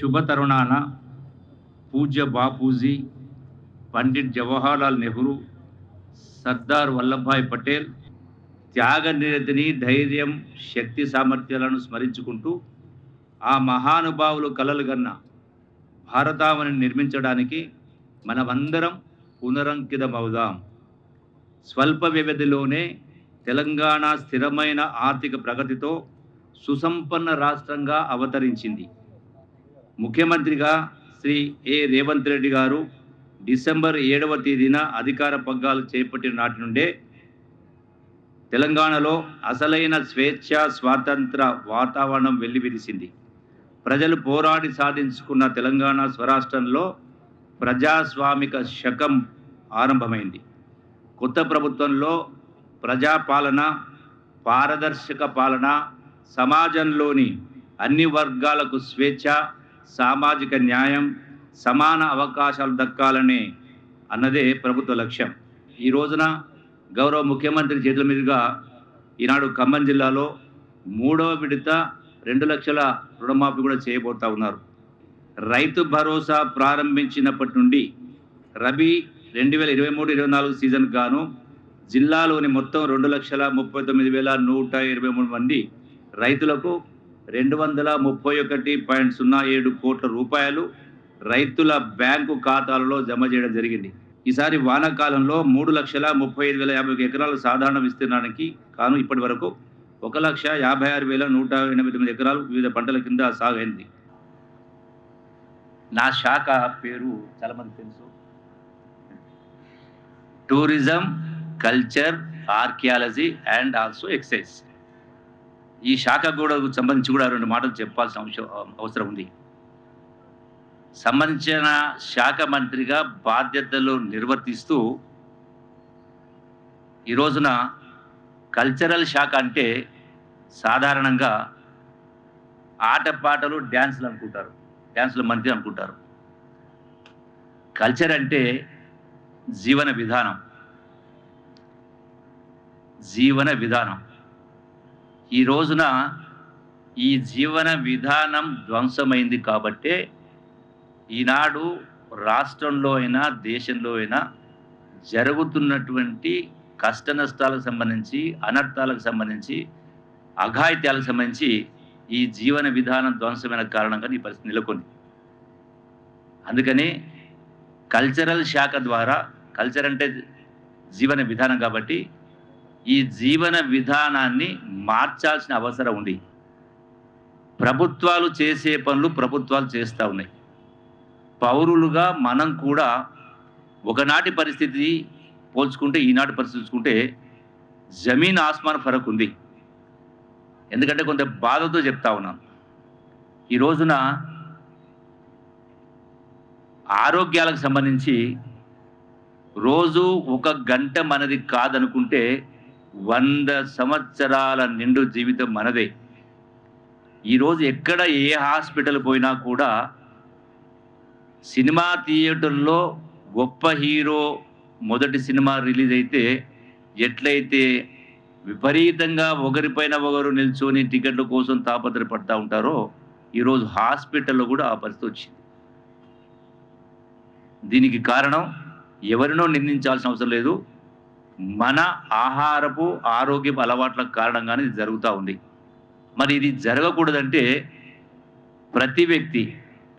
శుభ తరుణాన పూజ్య బాపూజీ, పండిట్ జవహర్లాల్ నెహ్రూ, సర్దార్ వల్లభాయ్ పటేల్ త్యాగనిరతిని, ధైర్యం, శక్తి సామర్థ్యాలను స్మరించుకుంటూ ఆ మహానుభావులు కలలుగన్న భారతావనిని నిర్మించడానికి మనమందరం పునరంకితమవుదాం. స్వల్ప వ్యవధిలోనే తెలంగాణ స్థిరమైన ఆర్థిక ప్రగతితో సుసంపన్న రాష్ట్రంగా అవతరించింది. ముఖ్యమంత్రిగా శ్రీ రేవంత్ రెడ్డి గారు డిసెంబర్ 7వ తేదీన అధికార పగ్గాలు చేపట్టిన నాటి నుండే తెలంగాణలో అసలైన స్వేచ్ఛ, స్వాతంత్ర వాతావరణం వెల్లివిరిసింది. ప్రజలు పోరాడి సాధించుకున్న తెలంగాణ స్వరాష్ట్రంలో ప్రజాస్వామిక శకం ఆరంభమైంది. కొత్త ప్రభుత్వంలో ప్రజాపాలన, పారదర్శక పాలన, సమాజంలోని అన్ని వర్గాలకు స్వేచ్ఛ, సామాజిక న్యాయం, సమాన అవకాశాలు దక్కాలనే అన్నదే ప్రభుత్వ లక్ష్యం. ఈ రోజున గౌరవ ముఖ్యమంత్రి చేతుల మీదుగా ఈనాడు ఖమ్మం జిల్లాలో 3వ విడత 2 లక్షల రుణమాఫీ కూడా చేయబోతా ఉన్నారు. రైతు భరోసా ప్రారంభించినప్పటి నుండి రబీ 2023-24 సీజన్ గాను జిల్లాలోని మొత్తం 2,39,123 మంది రైతులకు 231.07 కోట్ల రూపాయలు రైతుల బ్యాంకు ఖాతాలలో జమ చేయడం జరిగింది. ఈసారి వానాకాలంలో 3,35,050 ఎకరాల సాధారణ విస్తీర్ణానికి కాను ఇప్పటి వరకు 1,56,188 ఎకరాలు వివిధ పంటల కింద సాగైంది. నా శాఖ పేరు చాలా మంది తెలుసు, tourism, culture, archaeology and also excise. ఈ శాఖ కూడా సంబంధించి కూడా 2 మాటలు చెప్పాల్సిన అవసరం ఉంది. సంబంధించిన శాఖ మంత్రిగా బాధ్యతలు నిర్వర్తిస్తూ ఈ రోజున కల్చరల్ శాఖ అంటే సాధారణంగా ఆటపాటలు, డ్యాన్సులు అనుకుంటారు, డ్యాన్సుల మంత్రి అనుకుంటారు. కల్చర్ అంటే జీవన విధానం. ఈ రోజున ఈ జీవన విధానం ధ్వంసమైంది కాబట్టే ఈనాడు రాష్ట్రంలో అయినా దేశంలో అయినా జరుగుతున్నటువంటి కష్ట నష్టాలకు సంబంధించి, అనర్థాలకు సంబంధించి, అఘాయిత్యాలకు సంబంధించి ఈ జీవన విధానం ధ్వంసమైన కారణంగా ఈ పరిస్థితి నెలకొంది. అందుకని కల్చరల్ శాఖ ద్వారా, కల్చర్ అంటే జీవన విధానం కాబట్టి ఈ జీవన విధానాన్ని మార్చాల్సిన అవసరం ఉంది. ప్రభుత్వాలు చేసే పనులు ప్రభుత్వాలు చేస్తూ ఉన్నాయి. పౌరులుగా మనం కూడా ఒకనాటి పరిస్థితి పోల్చుకుంటే ఈనాటి పరిస్థితి చూసుకుంటే జమీన్ ఆస్మాన్ ఫరక్ ఉంది. ఎందుకంటే కొంత బాధతో చెప్తా ఉన్నాను. ఈ రోజున ఆరోగ్యాలకు సంబంధించి రోజు 1 గంట మనది కాదనుకుంటే 100 సంవత్సరాల నిండు జీవితం మనదే. ఈరోజు ఎక్కడ ఏ హాస్పిటల్ పోయినా కూడా సినిమా థియేటర్లో గొప్ప హీరో మొదటి సినిమా రిలీజ్ అయితే ఎట్లయితే విపరీతంగా ఒకరిపైన ఒకరు నిల్చొని టికెట్ల కోసం తాపత్రపడతా ఉంటారో ఈరోజు హాస్పిటల్లో కూడా ఆ పరిస్థితి వచ్చింది. దీనికి కారణం ఎవరినో నిందించాల్సిన అవసరం లేదు, మన ఆహారపు ఆరోగ్యపు అలవాట్ల కారణంగానే ఇది జరుగుతూ ఉంది. మరి ఇది జరగకూడదంటే ప్రతి వ్యక్తి,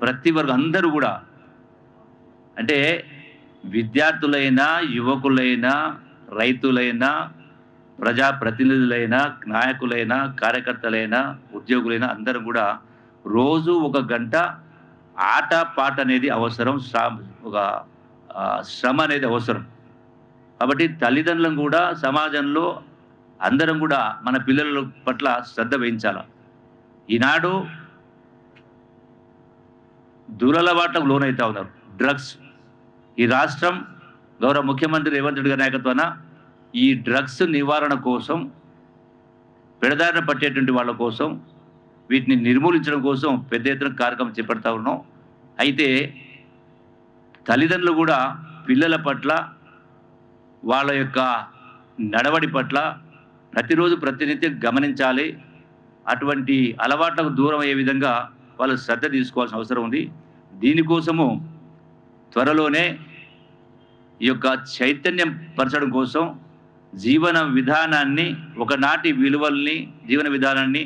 ప్రతి వర్గం అందరూ కూడా, అంటే విద్యార్థులైనా, యువకులైనా, రైతులైనా, ప్రజాప్రతినిధులైనా, నాయకులైనా, కార్యకర్తలైనా, ఉద్యోగులైనా అందరూ కూడా రోజు 1 గంట ఆట పాట అనేది అవసరం, ఒక శ్రమ అనేది అవసరం. కాబట్టి తల్లిదండ్రులను కూడా సమాజంలో అందరం కూడా మన పిల్లల పట్ల శ్రద్ధ వహించాలి. ఈనాడు దురలవాట్లకు లోనవుతా ఉన్నారు. డ్రగ్స్, ఈ రాష్ట్రం గౌరవ ముఖ్యమంత్రి రేవంత్ రెడ్డి గారి నాయకత్వాన ఈ డ్రగ్స్ నివారణ కోసం, పెడదారిన పట్టేటువంటి వాళ్ళ కోసం, వీటిని నిర్మూలించడం కోసం పెద్ద ఎత్తున కార్యక్రమం చేపడతా ఉన్నాం. అయితే తల్లిదండ్రులు కూడా పిల్లల పట్ల, వాళ్ళ యొక్క నడవడి పట్ల ప్రతిరోజు ప్రతినిత్యం గమనించాలి. అటువంటి అలవాట్లకు దూరం అయ్యే విధంగా వాళ్ళు శ్రద్ధ తీసుకోవాల్సిన అవసరం ఉంది. దీనికోసము త్వరలోనే ఈ యొక్క చైతన్యం పరచడం కోసం జీవన విధానాన్ని, ఒకనాటి విలువల్ని, జీవన విధానాన్ని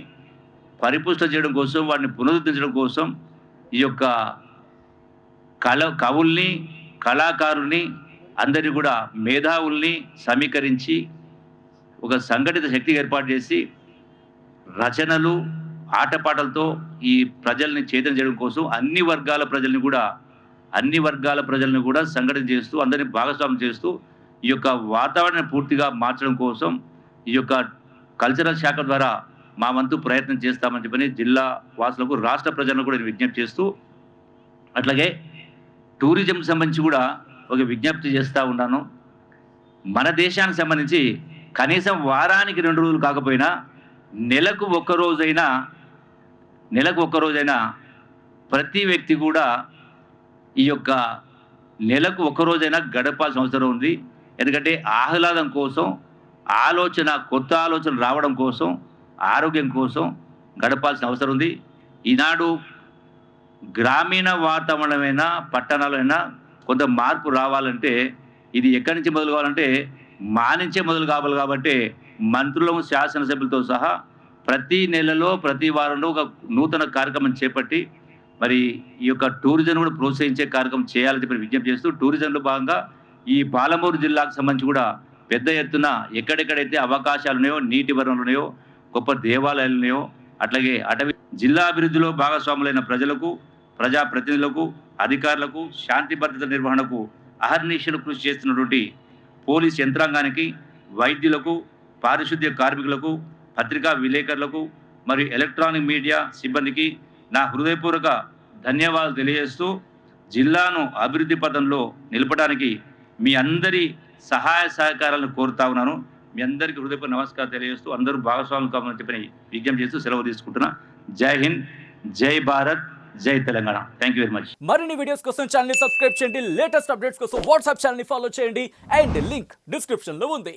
పరిపుష్టం చేయడం కోసం, వాటిని పునరుద్ధరించడం కోసం ఈ యొక్క కవుల్ని, కళాకారుల్ని అందరినీ కూడా మేధావుల్ని సమీకరించి ఒక సంఘటిత శక్తిగా ఏర్పాటు చేసి రచనలు, ఆటపాటలతో ఈ ప్రజల్ని చైతన్యం చేయడం కోసం అన్ని వర్గాల ప్రజల్ని కూడా సంఘటన చేస్తూ, అందరినీ భాగస్వామ్యం చేస్తూ ఈ యొక్క వాతావరణాన్ని పూర్తిగా మార్చడం కోసం ఈ యొక్క కల్చరల్ శాఖ ద్వారా మా వంతు ప్రయత్నం చేస్తామని చెప్పని జిల్లా వాసులకు, రాష్ట్ర ప్రజలను కూడా విజ్ఞప్తి చేస్తూ, అట్లాగే టూరిజం సంబంధించి కూడా ఒక విజ్ఞప్తి చేస్తూ ఉన్నాను. మన దేశానికి సంబంధించి కనీసం వారానికి 2 రోజులు కాకపోయినా నెలకు ఒక్క రోజైనా ప్రతి వ్యక్తి కూడా ఈ యొక్క నెలకు ఒక్క రోజైనా గడపాల్సిన అవసరం ఉంది. ఎందుకంటే ఆహ్లాదం కోసం, కొత్త ఆలోచన రావడం కోసం, ఆరోగ్యం కోసం గడపాల్సిన అవసరం ఉంది. ఈనాడు గ్రామీణ వాతావరణమైనా, పట్టణాలైనా కొంత మార్పు రావాలంటే ఇది ఎక్కడి నుంచి మొదలు కావాలంటే మా నుంచే మొదలు కావాలి. కాబట్టి మంత్రులను, శాసనసభ్యులతో సహా ప్రతి నెలలో, ప్రతి వారంలో ఒక నూతన కార్యక్రమం చేపట్టి మరి ఈ యొక్క టూరిజం కూడా ప్రోత్సహించే కార్యక్రమం చేయాలని చెప్పి విజ్ఞప్తి చేస్తూ, టూరిజంలో భాగంగా ఈ పాలమూరు జిల్లాకు సంబంధించి కూడా పెద్ద ఎత్తున ఎక్కడెక్కడైతే అవకాశాలు ఉన్నాయో, నీటి వనరులు ఉన్నాయో, గొప్ప దేవాలయాలు ఉన్నాయో, అట్లాగే అటవీ జిల్లా అభివృద్ధిలో భాగస్వాములైన ప్రజలకు, ప్రజాప్రతినిధులకు, అధికారులకు, శాంతి భద్రత నిర్వహణకు అహర్నిశలు కృషి చేస్తున్నటువంటి పోలీస్ యంత్రాంగానికి, వైద్యులకు, పారిశుద్ధ్య కార్మికులకు, పత్రికా విలేకరులకు మరియు ఎలక్ట్రానిక్ మీడియా సిబ్బందికి నా హృదయపూర్వక ధన్యవాదాలు తెలియజేస్తూ, జిల్లాను అభివృద్ధి పథంలో నిలపడానికి మీ అందరి సహాయ సహకారాలను కోరుతా ఉన్నాను. మీ అందరికీ హృదయపూర్వక నమస్కారం తెలియజేస్తూ, అందరూ భాగస్వాములు కావాలని చెప్పి విజ్ఞప్తి చేస్తూ సెలవు తీసుకుంటున్నా. జై హింద్, జై భారత్, జై Telangana. Thank you very much. మరిన్ని వీడియోస్ కోసం ఛానల్ ని సబ్స్క్రైబ్ చేయండి. లేటెస్ట్ అప్డేట్స్ కోసం వాట్సాప్ ఛానల్ ని ఫాలో చేయండి. అండ్ లింక్ డిస్క్రిప్షన్ లో ఉంది.